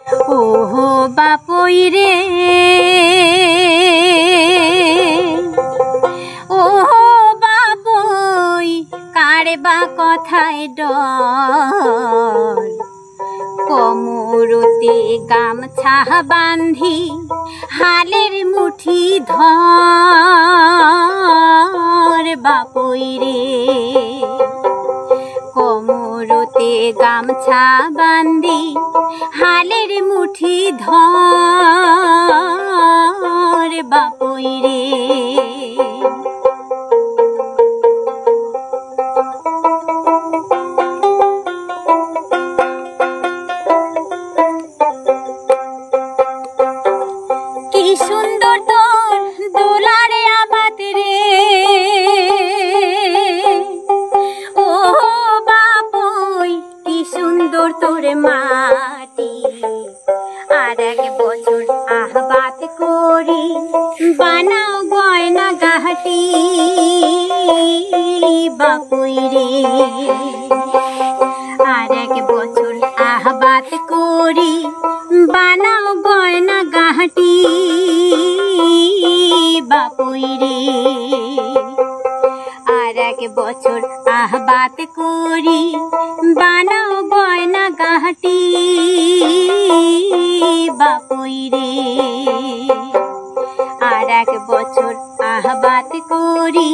ওহো বাপই রে, ওহো বাপই কার বা কথায় ডর, কোমরতে গামছা বান্ধি হালের মুঠি ধর বাপই রে, কোমরতে গামছা বান্ধি হালের মুঠি ধর বাপই রে। কি সুন্দর তোর দোলারে আবাদ রে, ও বাপই কি সুন্দর তোর মাটি, আর এক বছর আহবাত করি বানাও গয়না গাহটি বাপই রে, আর এক বছর আহবাত করি বানাও গয়না গাহটি বাপই রে, আর এক বছর আহবাত করি বানাও গয়না গাহটি বাপই রে, আর এক বছর আহবাত করি